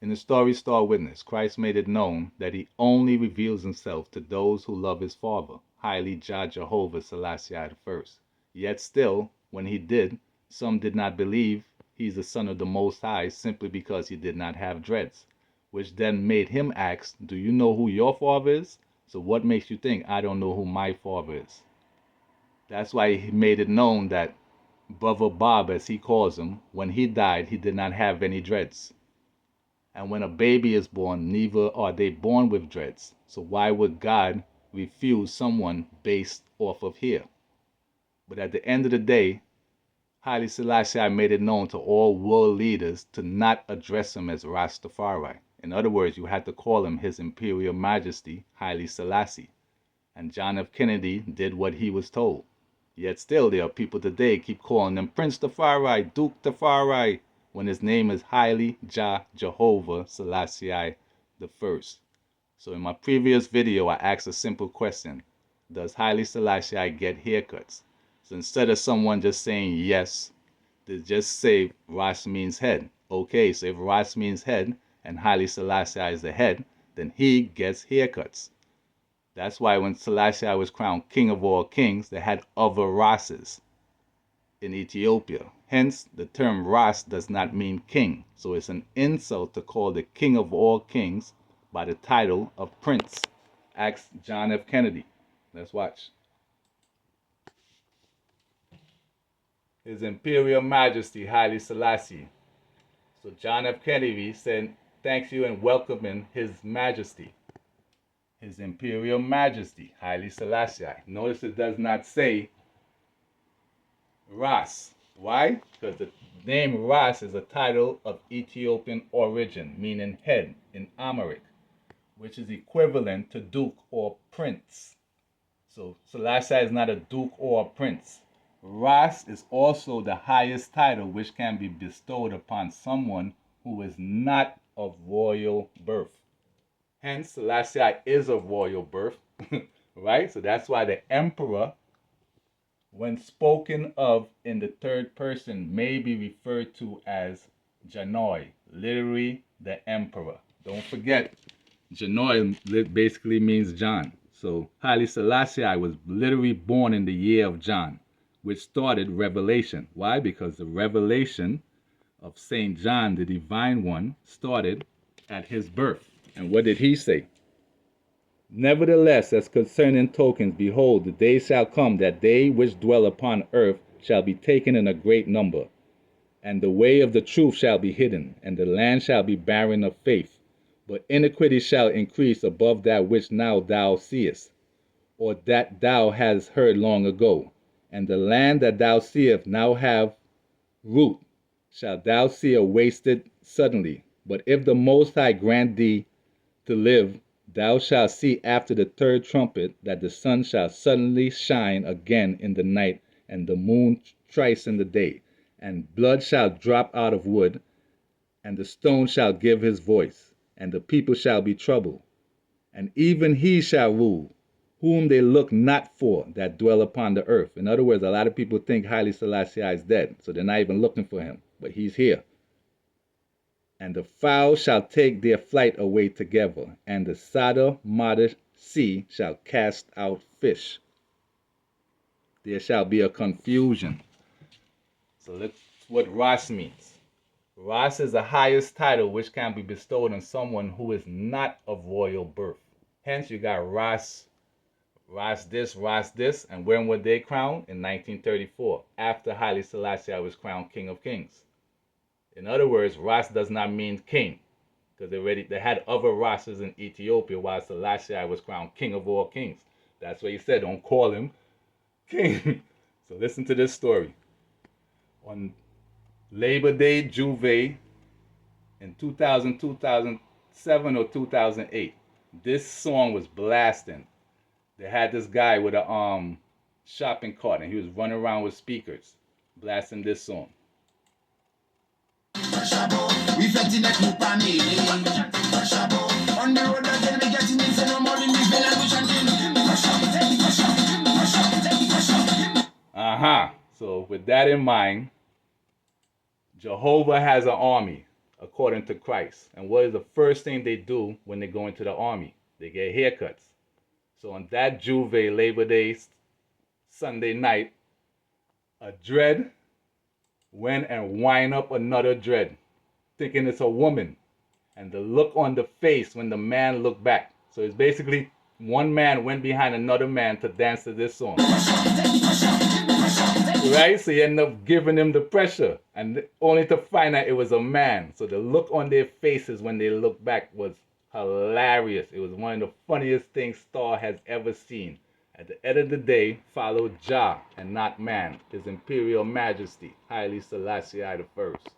In the story Star Witness, Christ made it known that he only reveals himself to those who love his Father, highly Jah Jehovah Selassie I. Yet still, when he did, some did not believe he's the son of the Most High simply because he did not have dreads, which then made him ask, do you know who your father is? So what makes you think I don't know who my father is? That's why he made it known that Brother Bob, as he calls him, when he died, he did not have any dreads. And when a baby is born, neither are they born with dreads. So why would God refuse someone based off of here? But at the end of the day, Haile Selassie I made it known to all world leaders to not address him as Rastafari. In other words, you had to call him His Imperial Majesty Haile Selassie. And John F. Kennedy did what he was told. Yet still there are people today keep calling him Prince Tafari, Duke Tafari, when his name is Haile Jah Jehovah Selassie I the First. So in my previous video, I asked a simple question. Does Haile Selassie I get haircuts? So instead of someone just saying yes, they just say Ras means head. Okay, so if Ras means head and Haile Selassie I is the head, then he gets haircuts. That's why when Selassie I was crowned king of all kings, they had other Rases in Ethiopia. Hence, the term Ras does not mean king. So it's an insult to call the king of all kings by the title of prince. Ask John F. Kennedy. Let's watch. His Imperial Majesty Haile Selassie. So John F. Kennedy said, thanks you and welcoming His Majesty. His Imperial Majesty Haile Selassie. Notice it does not say Ras. Why? Because the name Ras is a title of Ethiopian origin, meaning head in Amharic, which is equivalent to duke or prince. So Selassie is not a duke or a prince. Ras is also the highest title which can be bestowed upon someone who is not of royal birth. Hence, Selassie is of royal birth, right? So that's why the emperor, when spoken of in the third person, may be referred to as Janoi, literally the emperor. Don't forget, Janoi basically means John. So Haile Selassie was literally born in the year of John, which started Revelation. Why? Because the revelation of Saint John, the Divine One, started at his birth. And what did he say? Nevertheless, as concerning tokens, behold, the day shall come that they which dwell upon earth shall be taken in a great number. And the way of the truth shall be hidden, and the land shall be barren of faith. But iniquity shall increase above that which now thou seest, or that thou hast heard long ago. And the land that thou seest now have root, shalt thou see wasted suddenly. But if the Most High grant thee to live, thou shalt see after the third trumpet that the sun shall suddenly shine again in the night, and the moon thrice in the day, and blood shall drop out of wood, and the stone shall give his voice, and the people shall be troubled. And even he shall rule, whom they look not for that dwell upon the earth. In other words, a lot of people think Haile Selassie is dead, so they're not even looking for him, but he's here. And the fowl shall take their flight away together, and the Sada Mada sea shall cast out fish. There shall be a confusion. So that's what Ras means. Ras is the highest title which can be bestowed on someone who is not of royal birth. Hence you got Ras this, and when were they crowned? In 1934, after Haile Selassie was crowned King of Kings. In other words, Ras does not mean king, because they had other Rases in Ethiopia while Selassie was crowned king of all kings. That's why he said, don't call him king. So listen to this story. On Labor Day Juve in 2007 or 2008, this song was blasting. They had this guy with a shopping cart, and he was running around with speakers, blasting this song. So with that in mind, Jehovah has an army, according to Christ. And what is the first thing they do when they go into the army? They get haircuts. So on that Juve Labor Day Sunday night, a dread went and wind up another dread, thinking it's a woman. And the look on the face when the man looked back. So it's basically one man went behind another man to dance to this song. Right? So you end up giving him the pressure, and only to find out it was a man. So the look on their faces when they looked back was hilarious. It was one of the funniest things Star has ever seen. At the end of the day, follow Jah and not man, His Imperial Majesty, Haile Selassie I the First.